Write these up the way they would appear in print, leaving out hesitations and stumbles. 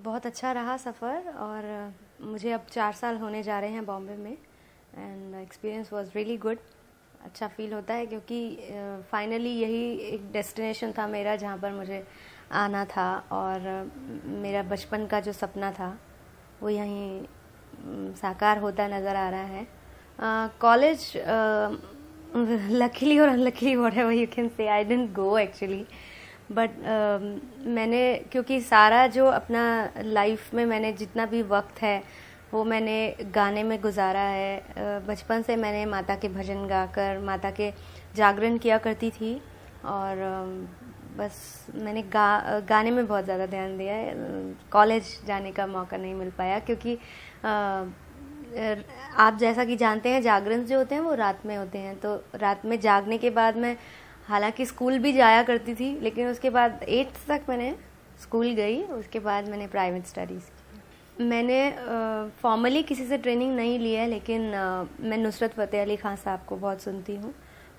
बहुत अच्छा रहा सफ़र और मुझे अब 4 साल होने जा रहे हैं बॉम्बे में and experience was really good. अच्छा फील होता है क्योंकि फाइनली यही एक डेस्टिनेशन था मेरा जहाँ पर मुझे आना था और मेरा बचपन का जो सपना था वो यहीं साकार होता नज़र आ रहा है। कॉलेज लकीली और unluckily whatever you can say I didn't go actually but मैंने क्योंकि सारा जो अपना लाइफ में मैंने जितना भी वक्त है वो मैंने गाने में गुजारा है। बचपन से मैंने माता के भजन गाकर माता के जागरण किया करती थी और बस मैंने गाने में बहुत ज़्यादा ध्यान दिया है। कॉलेज जाने का मौका नहीं मिल पाया क्योंकि आप जैसा कि जानते हैं जागरण जो होते हैं वो रात में होते हैं, तो रात में जागने के बाद मैं हालांकि स्कूल भी जाया करती थी लेकिन उसके बाद 8th तक मैंने स्कूल गई, उसके बाद मैंने प्राइवेट स्टडीज़ की। मैंने फॉर्मली किसी से ट्रेनिंग नहीं ली है लेकिन मैं नुसरत फ़तेह अली ख़ान साहब को बहुत सुनती हूँ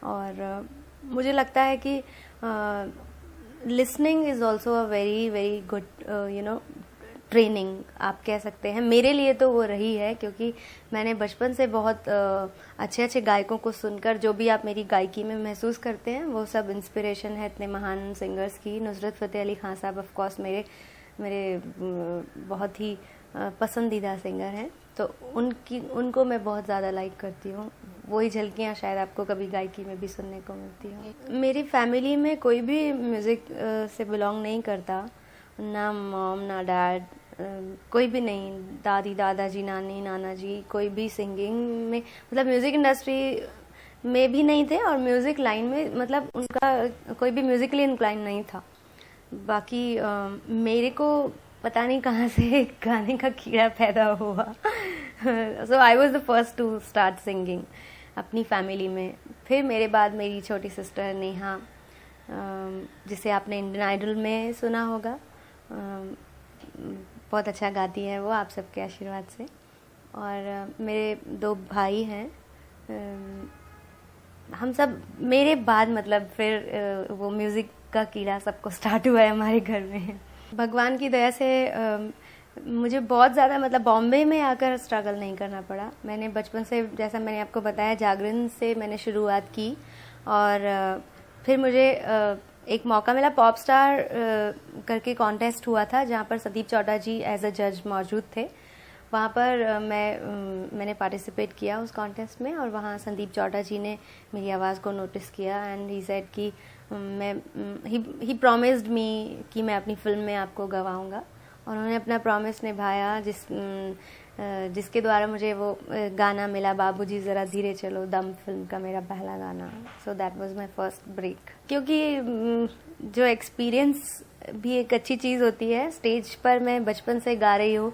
और मुझे लगता है कि listening is also a very very good you know training आप कह सकते हैं। मेरे लिए तो वो रही है क्योंकि मैंने बचपन से बहुत अच्छे अच्छे गायकों को सुनकर जो भी आप मेरी गायकी में महसूस करते हैं वो सब इंस्पिरेशन है इतने महान सिंगर्स की। नुसरत फ़तेह अली ख़ान साहब ऑफ कोर्स मेरे बहुत ही पसंदीदा सिंगर हैं, तो उनको मैं बहुत ज़्यादा लाइक करती हूँ। वही झलकियाँ शायद आपको कभी गायकी में भी सुनने को मिलती हैं। मेरी फैमिली में कोई भी म्यूज़िक से बिलोंग नहीं करता, ना मॉम ना डैड, कोई भी नहीं। दादी दादाजी नानी नाना जी कोई भी सिंगिंग में मतलब म्यूज़िक इंडस्ट्री में भी नहीं थे और म्यूज़िक लाइन में मतलब उनका कोई भी म्यूज़िकली इंक्लाइन नहीं था। बाकी मेरे को पता नहीं कहाँ से गाने का कीड़ा पैदा हुआ। So I was the first to start singing अपनी फैमिली में। फिर मेरे बाद मेरी छोटी सिस्टर नेहा, जिसे आपने इंडियन आइडल में सुना होगा, बहुत अच्छा गाती है वो आप सबके आशीर्वाद से। और मेरे 2 भाई हैं। हम सब मेरे बाद मतलब फिर वो म्यूज़िक का कीड़ा सबको स्टार्ट हुआ है हमारे घर में। भगवान की दया से मुझे बहुत ज़्यादा मतलब बॉम्बे में आकर स्ट्रगल नहीं करना पड़ा। मैंने बचपन से जैसा मैंने आपको बताया जागरण से मैंने शुरुआत की और फिर मुझे एक मौका मिला। पॉप स्टार करके कॉन्टेस्ट हुआ था जहाँ पर संदीप चौटा जी एज अ जज मौजूद थे। वहाँ पर मैंने पार्टिसिपेट किया उस कॉन्टेस्ट में और वहाँ संदीप चौटा जी ने मेरी आवाज़ को नोटिस किया एंड ही सेड कि ही प्रॉमिस्ड मी कि मैं अपनी फिल्म में आपको गवाऊँगा और उन्होंने अपना प्रॉमिस निभाया जिसके द्वारा मुझे वो गाना मिला, बाबूजी ज़रा धीरे चलो, दम फिल्म का मेरा पहला गाना। So that was my first break. क्योंकि जो एक्सपीरियंस भी एक अच्छी चीज़ होती है। स्टेज पर मैं बचपन से गा रही हूँ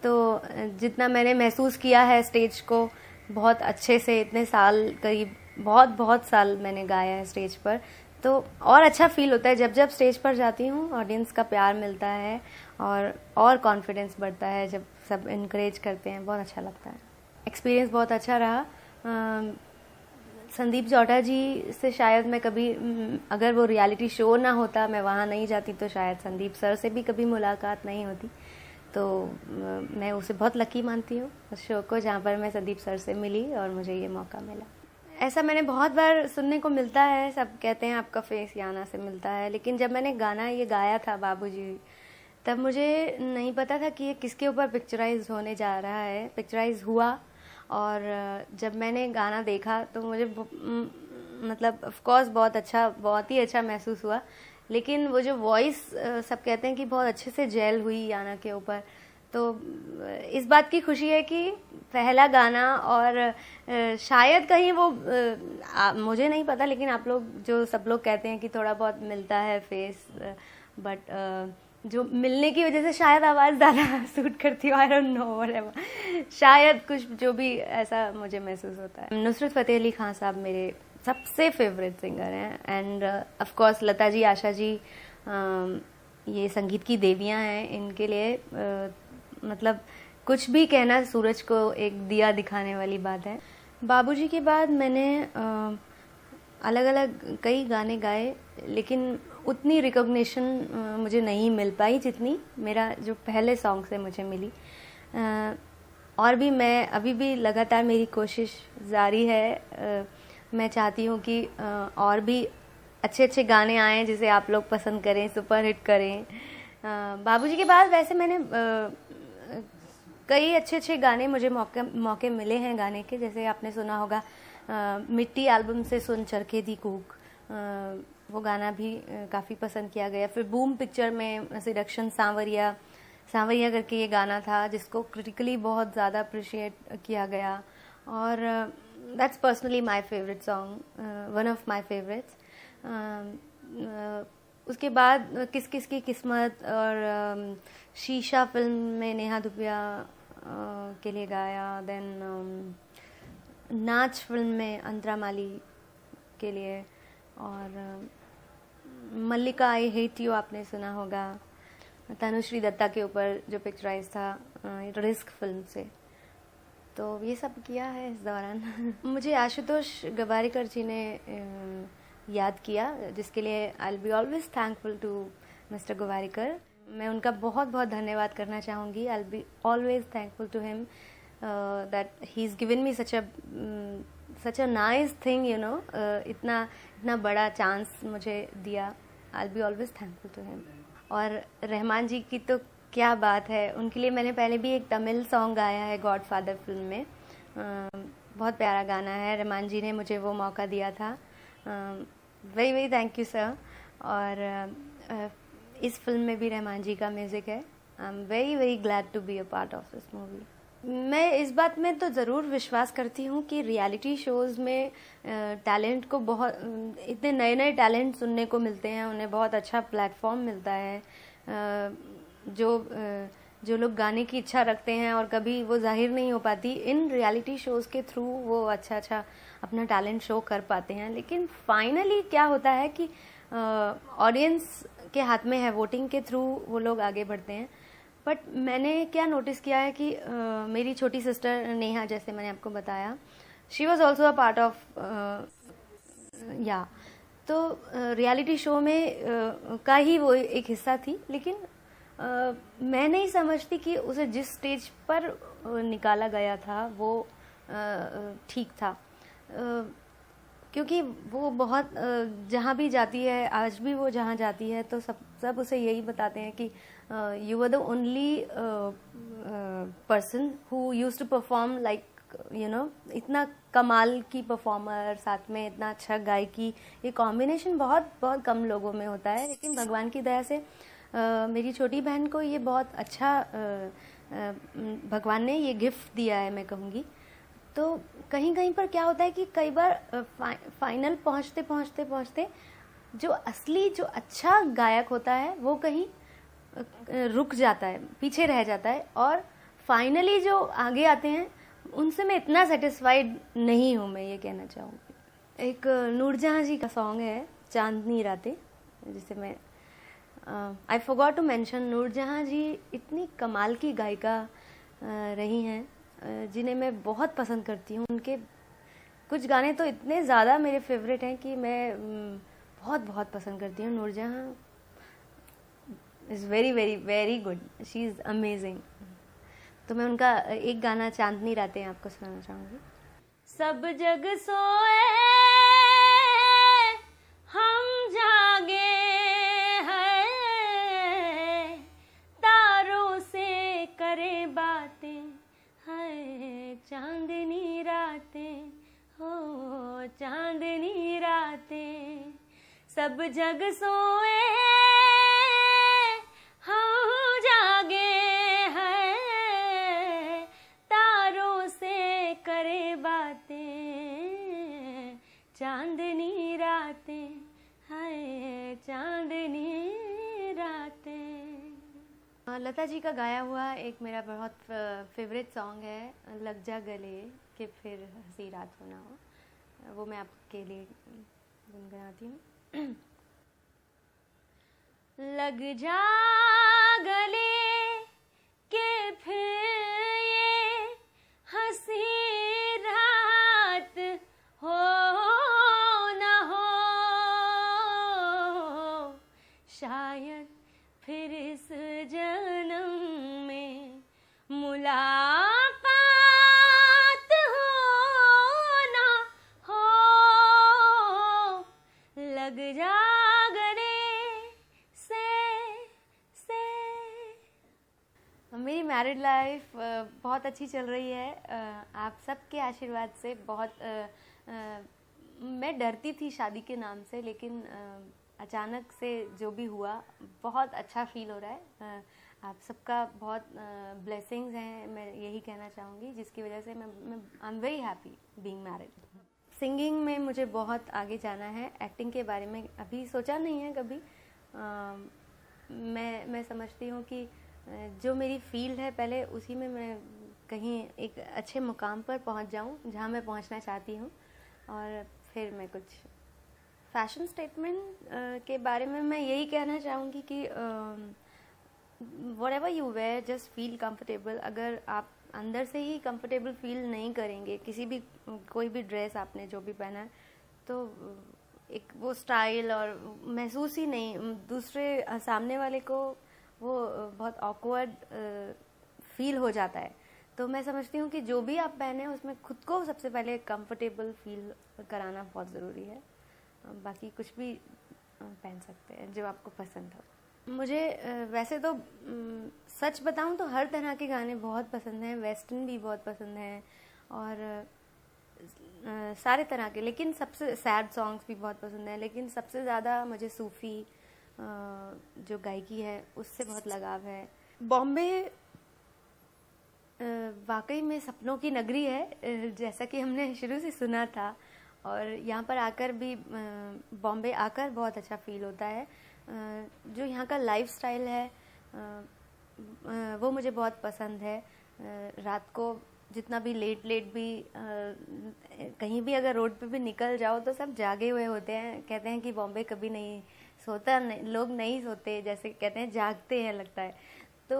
तो जितना मैंने महसूस किया है स्टेज को बहुत अच्छे से, इतने साल करीब बहुत साल मैंने गाया है स्टेज पर, तो और अच्छा फील होता है जब स्टेज पर जाती हूँ। ऑडियंस का प्यार मिलता है और कॉन्फिडेंस बढ़ता है जब सब इनकरेज करते हैं, बहुत अच्छा लगता है। एक्सपीरियंस बहुत अच्छा रहा। संदीप चौटा जी से शायद मैं कभी अगर वो रियलिटी शो ना होता, मैं वहाँ नहीं जाती तो शायद संदीप सर से भी कभी मुलाकात नहीं होती। तो मैं उसे बहुत लकी मानती हूँ उस शो को जहाँ पर मैं संदीप सर से मिली और मुझे ये मौका मिला। ऐसा मैंने बहुत बार सुनने को मिलता है, सब कहते हैं आपका फेस याना से मिलता है, लेकिन जब मैंने गाना ये गाया था बाबूजी, तब मुझे नहीं पता था कि ये किसके ऊपर पिक्चराइज होने जा रहा है। पिक्चराइज हुआ और जब मैंने गाना देखा तो मुझे मतलब ऑफ कोर्स बहुत ही अच्छा महसूस हुआ। लेकिन वो जो वॉइस सब कहते हैं कि बहुत अच्छे से जेल हुई याना के ऊपर, तो इस बात की खुशी है कि पहला गाना और शायद कहीं वो मुझे नहीं पता, लेकिन आप लोग जो सब लोग कहते हैं कि थोड़ा बहुत मिलता है फेस, बट जो मिलने की वजह से शायद आवाज़ ज़्यादा सूट करती है। आई डोंट नो व्हाटएवर, शायद कुछ जो भी ऐसा मुझे महसूस होता है। नुसरत फ़तेह अली ख़ान साहब मेरे सबसे फेवरेट सिंगर हैं end of course Lata ji, Asha ji, ये संगीत की देवियां हैं। इनके लिए मतलब कुछ भी कहना सूरज को एक दिया दिखाने वाली बात है। बाबूजी के बाद मैंने अलग अलग कई गाने गाए, लेकिन उतनी रिकॉग्निशन मुझे नहीं मिल पाई जितनी मेरा जो पहले सॉन्ग से मुझे मिली। और भी मैं अभी भी लगातार मेरी कोशिश जारी है। मैं चाहती हूँ कि और भी अच्छे अच्छे गाने आएँ जिसे आप लोग पसंद करें, सुपर हिट करें। बाबूजी के बाद वैसे मैंने कई अच्छे अच्छे गाने मुझे मौके मिले हैं गाने के, जैसे आपने सुना होगा मिट्टी एल्बम से सुन चरखे दी कूक, वो गाना भी काफ़ी पसंद किया गया। फिर बूम पिक्चर में सिडक्शन सांवरिया सांवरिया करके ये गाना था जिसको क्रिटिकली बहुत ज़्यादा अप्रिशिएट किया गया, और that's personally my favourite song, one of my favourites. उसके बाद किस किस की किस्मत और शीशा फिल्म में नेहा धुपिया के लिए गाया। देन नाच फिल्म में अंतरा माली के लिए, और मल्लिका आई हेट यू आपने सुना होगा, तनुश्री दत्ता के ऊपर जो पिक्चराइज था रिस्क फिल्म से। तो ये सब किया है इस दौरान। मुझे आशुतोष गवारीकर जी ने याद किया, जिसके लिए I will be always thankful to mister Gowariker. मैं उनका बहुत बहुत धन्यवाद करना चाहूँगी। I will be always thankful to him that he is given me such a nice thing, you know, इतना बड़ा चांस मुझे दिया। I will be always thankful to him. और रहमान जी की तो क्या बात है, उनके लिए मैंने पहले भी एक तमिल सॉन्ग गाया है गॉडफादर फिल्म में, बहुत प्यारा गाना है। रहमान जी ने मुझे वो मौका दिया था। Very very thank you sir. और इस फिल्म में भी रहमान जी का म्यूज़िक है। I am very very glad to be a part of this movie. मैं इस बात में तो ज़रूर विश्वास करती हूँ कि रियलिटी शोज़ में टैलेंट को बहुत इतने नए नए टैलेंट सुनने को मिलते हैं, उन्हें बहुत अच्छा प्लेटफॉर्म मिलता है। जो लोग गाने की इच्छा रखते हैं और कभी वो जाहिर नहीं हो पाती, इन रियलिटी शोज़ के थ्रू वो अच्छा अपना टैलेंट शो कर पाते हैं। लेकिन फाइनली क्या होता है कि ऑडियंस के हाथ में है, वोटिंग के थ्रू वो लोग आगे बढ़ते हैं। बट मैंने क्या नोटिस किया है कि मेरी छोटी सिस्टर नेहा, जैसे मैंने आपको बताया, she was also a part of या, तो रियलिटी शो में का ही वो एक हिस्सा थी। लेकिन मैं नहीं समझती कि उसे जिस स्टेज पर निकाला गया था वो ठीक था, क्योंकि वो बहुत जहाँ भी जाती है, आज भी वो जहाँ जाती है तो सब उसे यही बताते हैं कि you were the only person who used to perform like, you know, इतना कमाल की परफॉर्मर, साथ में इतना अच्छा गायकी, ये कॉम्बिनेशन बहुत बहुत कम लोगों में होता है। लेकिन भगवान की दया से मेरी छोटी बहन को ये बहुत अच्छा भगवान ने ये गिफ्ट दिया है, मैं कहूँगी। तो कहीं कहीं पर क्या होता है कि कई बार फाइनल पहुँचते जो असली जो अच्छा गायक होता है वो कहीं रुक जाता है, पीछे रह जाता है, और फाइनली जो आगे आते हैं उनसे मैं इतना सेटिस्फाइड नहीं हूँ, मैं ये कहना चाहूँगी। एक नूरजहां जी का सॉन्ग है चांदनी रातें, जिसे मैं I forgot to mention. Noorjahan ji इतनी कमाल की गायिका रही हैं, जिन्हें मैं बहुत पसंद करती हूँ। उनके कुछ गाने तो इतने ज़्यादा मेरे फेवरेट हैं कि मैं बहुत बहुत पसंद करती हूँ। Noorjahan is very very very good, she is amazing. तो मैं उनका एक गाना चांदनी रातें आपको सुनाना चाहूँगी। सब जग सोए हम जागे हैं, तारों से करे बातें है, चांदनी रातें हो चांदनी रातें। सब जग सोए हम जागे हैं, तारों से करे बातें, चांदनी रातें है, चांदनी रातें। लता जी का गाया हुआ एक मेरा बहुत फेवरेट सॉन्ग है, लग जा गले कि फिर हंसी रात होना हो, वो मैं आपके लिए गुनगुनाती हूँ। लग जा गले के फिर ये हंसी रात हो ना हो, शायद फिर इस जन्म में मुलाकात हो ना हो, लग जा गले से। मेरी मैरिड लाइफ बहुत अच्छी चल रही है, आप सबके आशीर्वाद से। बहुत मैं डरती थी शादी के नाम से, लेकिन अचानक से जो भी हुआ बहुत अच्छा फील हो रहा है। आप सबका बहुत ब्लेसिंग्स हैं, मैं यही कहना चाहूँगी, जिसकी वजह से मैं आई am very happy being married. Singing में मुझे बहुत आगे जाना है। एक्टिंग के बारे में अभी सोचा नहीं है कभी। मैं समझती हूँ कि जो मेरी फील्ड है पहले उसी में मैं कहीं एक अच्छे मुकाम पर पहुँच जाऊँ जहाँ मैं पहुँचना चाहती हूँ, और फिर मैं कुछ फैशन स्टेटमेंट के बारे में मैं यही कहना चाहूँगी कि whatever you wear just feel comfortable. अगर आप अंदर से ही कंफर्टेबल फील नहीं करेंगे किसी भी कोई भी ड्रेस आपने जो भी पहना है, तो एक वो स्टाइल और महसूस ही नहीं, दूसरे सामने वाले को वो बहुत ऑकवर्ड फील हो जाता है। तो मैं समझती हूँ कि जो भी आप पहने उसमें खुद को सबसे पहले कंफर्टेबल फील कराना बहुत ज़रूरी है। बाकी कुछ भी पहन सकते हैं जो आपको पसंद हो। मुझे वैसे तो सच बताऊं तो हर तरह के गाने बहुत पसंद हैं, वेस्टर्न भी बहुत पसंद हैं और सारे तरह के, लेकिन सबसे सैड सॉन्ग्स भी बहुत पसंद हैं, लेकिन सबसे ज़्यादा मुझे सूफ़ी जो गायकी है उससे बहुत लगाव है। बॉम्बे वाकई में सपनों की नगरी है, जैसा कि हमने शुरू से सुना था, और यहाँ पर आकर भी बॉम्बे आकर बहुत अच्छा फील होता है। जो यहाँ का लाइफस्टाइल है वो मुझे बहुत पसंद है। रात को जितना भी लेट भी कहीं भी अगर रोड पे भी निकल जाओ तो सब जागे हुए होते हैं। कहते हैं कि बॉम्बे कभी नहीं सोता, लोग नहीं सोते, जैसे कहते हैं जागते हैं लगता है। तो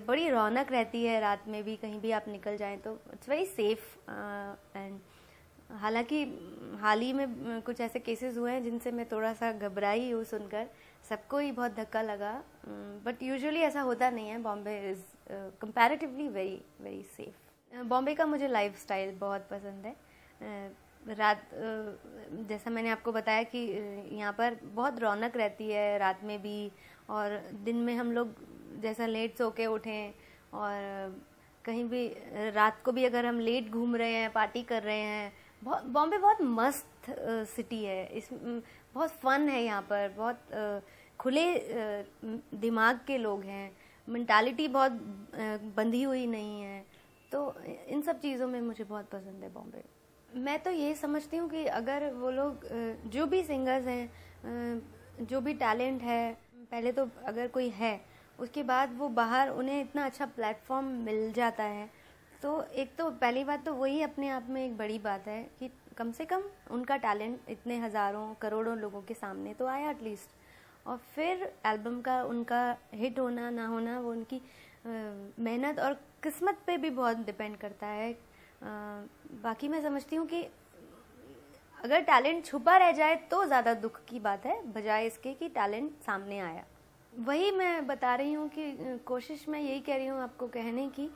बड़ी रौनक रहती है रात में भी, कहीं भी आप निकल जाएं तो इट्स वेरी सेफ। एंड हालांकि हाल ही में कुछ ऐसे केसेस हुए हैं जिनसे मैं थोड़ा सा घबराई हूँ सुनकर, सबको ही बहुत धक्का लगा, बट यूजुअली ऐसा होता नहीं है। Bombay is comparatively very very safe. Bombay का मुझे लाइफस्टाइल बहुत पसंद है। रात जैसा मैंने आपको बताया कि यहाँ पर बहुत रौनक रहती है रात में भी, और दिन में हम लोग जैसा लेट सो के उठें और कहीं भी रात को भी अगर हम लेट घूम रहे हैं, पार्टी कर रहे हैं, बॉम्बे बहुत मस्त सिटी है। इस बहुत फन है यहाँ पर, बहुत खुले दिमाग के लोग हैं, मेंटालिटी बहुत बंधी हुई नहीं है। तो इन सब चीज़ों में मुझे बहुत पसंद है बॉम्बे। मैं तो ये समझती हूँ कि अगर वो लोग जो भी सिंगर्स हैं, जो भी टैलेंट है, पहले तो अगर कोई है उसके बाद वो बाहर उन्हें इतना अच्छा प्लेटफॉर्म मिल जाता है, तो एक तो पहली बात तो वही अपने आप में एक बड़ी बात है कि कम से कम उनका टैलेंट इतने हज़ारों करोड़ों लोगों के सामने तो आया एटलीस्ट। और फिर एल्बम का उनका हिट होना ना होना वो उनकी मेहनत और किस्मत पे भी बहुत डिपेंड करता है। बाकी मैं समझती हूँ कि अगर टैलेंट छुपा रह जाए तो ज़्यादा दुख की बात है, बजाय इसके कि टैलेंट सामने आया। वही मैं बता रही हूँ कि कोशिश मैं यही कह रही हूँ आपको कहने की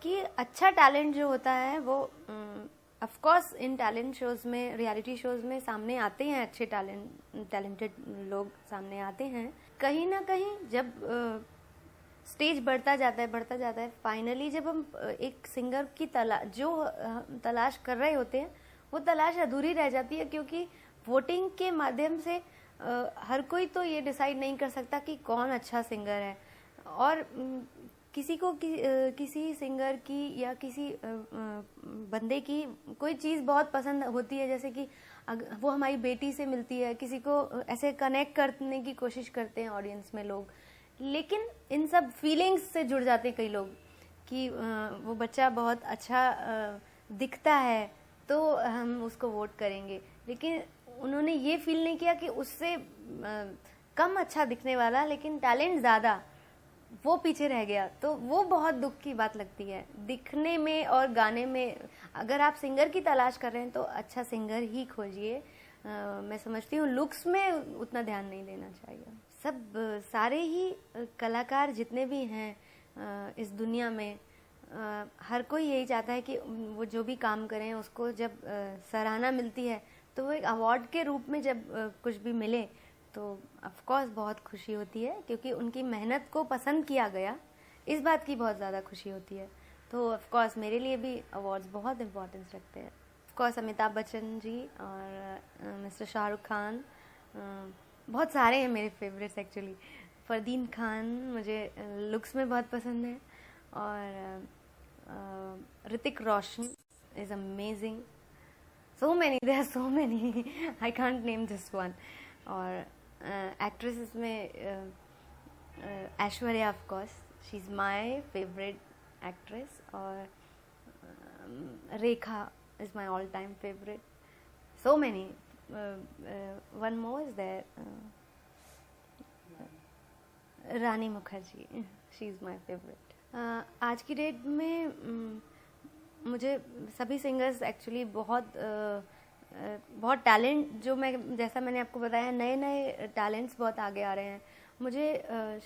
कि अच्छा टैलेंट जो होता है वो of course in talent shows में, रियलिटी शोज़ में सामने आते हैं, अच्छे टैलेंटेड लोग सामने आते हैं। कहीं ना कहीं जब स्टेज बढ़ता जाता है, फाइनली जब हम एक सिंगर की तलाश कर रहे होते हैं, वो तलाश अधूरी रह जाती है, क्योंकि वोटिंग के माध्यम से हर कोई तो ये डिसाइड नहीं कर सकता कि कौन अच्छा सिंगर है। और किसी को किसी सिंगर की या किसी बंदे की कोई चीज़ बहुत पसंद होती है, जैसे कि वो हमारी बेटी से मिलती है, किसी को ऐसे कनेक्ट करने की कोशिश करते हैं ऑडियंस में लोग, लेकिन इन सब फीलिंग्स से जुड़ जाते हैं कई लोग कि वो बच्चा बहुत अच्छा दिखता है तो हम उसको वोट करेंगे, लेकिन उन्होंने ये फील नहीं किया कि उससे कम अच्छा दिखने वाला लेकिन टैलेंट ज़्यादा वो पीछे रह गया। तो वो बहुत दुख की बात लगती है। दिखने में और गाने में अगर आप सिंगर की तलाश कर रहे हैं तो अच्छा सिंगर ही खोजिए, मैं समझती हूँ लुक्स में उतना ध्यान नहीं देना चाहिए। सब सारे ही कलाकार जितने भी हैं इस दुनिया में, हर कोई यही चाहता है कि वो जो भी काम करें उसको जब सराहना मिलती है तो वो एक अवार्ड के रूप में जब कुछ भी मिले तो ऑफ कोर्स बहुत खुशी होती है, क्योंकि उनकी मेहनत को पसंद किया गया, इस बात की बहुत ज़्यादा खुशी होती है। तो ऑफ कोर्स मेरे लिए भी अवार्ड्स बहुत इम्पोर्टेंस रखते हैं। ऑफ कोर्स अमिताभ बच्चन जी और मिस्टर शाहरुख खान, बहुत सारे हैं मेरे फेवरेट्स एक्चुअली। फरदीन खान मुझे लुक्स में बहुत पसंद है, और Hrithik Roshan is amazing. So many, there are so many, I can't name this one. और एक्ट्रेसेस में Aishwarya of course, she is my favourite actress, और Rekha is my all time favourite. So many, one more is there, Rani Mukherjee, she is my favourite. आज की date में मुझे सभी singers actually बहुत talent, जो मैं जैसा मैंने आपको बताया, नए नए टैलेंट्स बहुत आगे आ रहे हैं। मुझे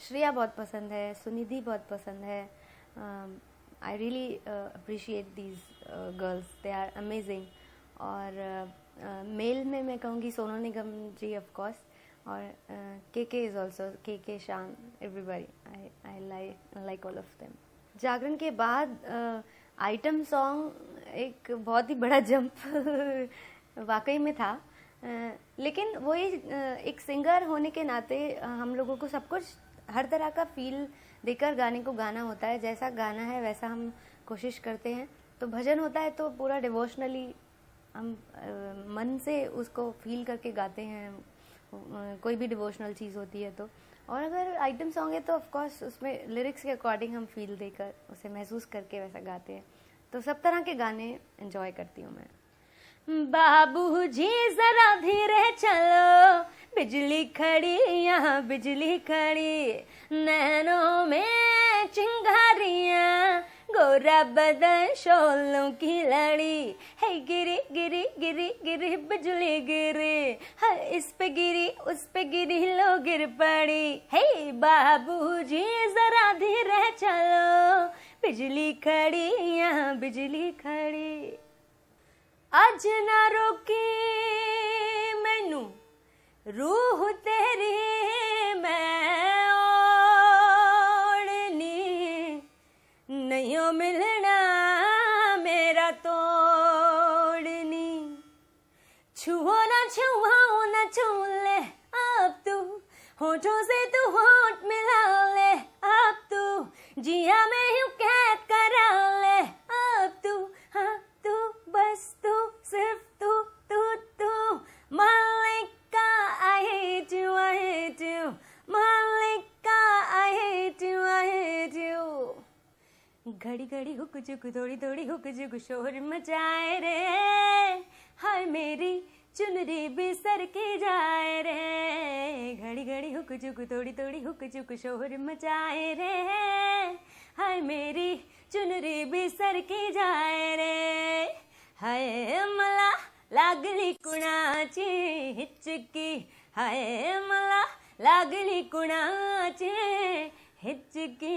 श्रेया बहुत पसंद है, सुनिधि बहुत पसंद है। I really appreciate these girls, they are amazing. और मेल में मैं कहूँगी सोनू निगम जी ऑफ कोर्स, और के इज़ ऑल्सो, के Shaan, everybody, I like all of them. जागरण के बाद आइटम सॉन्ग एक बहुत ही बड़ा जंप वाकई में था, लेकिन वो एक सिंगर होने के नाते हम लोगों को सब कुछ हर तरह का फील देकर गाने को गाना होता है। जैसा गाना है वैसा हम कोशिश करते हैं। तो भजन होता है तो पूरा डिवोशनली हम मन से उसको फील करके गाते हैं, कोई भी डिवोशनल चीज़ होती है तो। और अगर आइटम सॉन्ग है तो ऑफ कोर्स उसमें लिरिक्स के अकॉर्डिंग हम फील देकर उसे महसूस करके वैसा गाते हैं। तो सब तरह के गाने एंजॉय करती हूँ मैं। बाबूजी जरा धीरे चलो, बिजली खड़ी यहाँ बिजली खड़ी, नैनों में चिंगारियाँ, गोरा बदन शोलों की लड़ी, है गिरी गिरी गिरी गिरी बिजली गिरी, है इस पे गिरी उस पे गिरी लो गिर पड़ी, हे बाबूजी जरा धीरे चलो, बिजली खड़ी यहाँ बिजली खड़ी। अज ना रोकी मैनू रूह तेरी, मैं ओढ़नी नहीं मिलना मेरा तोड़नी, छुओ ना छुओ ना छू ले अब तू, होठों से तू होठ मिला ले अब तू, जिया में यूं कैद करा ले अब तू, हाँ तू बस तू सिर्फ तू तू तू, Mallika I hate you I hate you, Mallika I hate you I hate you. घड़ी घड़ी हुक जुक थोड़ी थोड़ी हुक जुक शोर मचाए रे, हाय मेरी चुनरी भी सर के जाए रे, घड़ी घड़ी हुक जुक थोड़ी थोड़ी हुक जुक शोर मचाए रे, हाय मेरी चुनरी भी सर के जाए रे, हाय मला लागली कुणाची हिचकी, हाय मला लागली कुणाची हिचकी,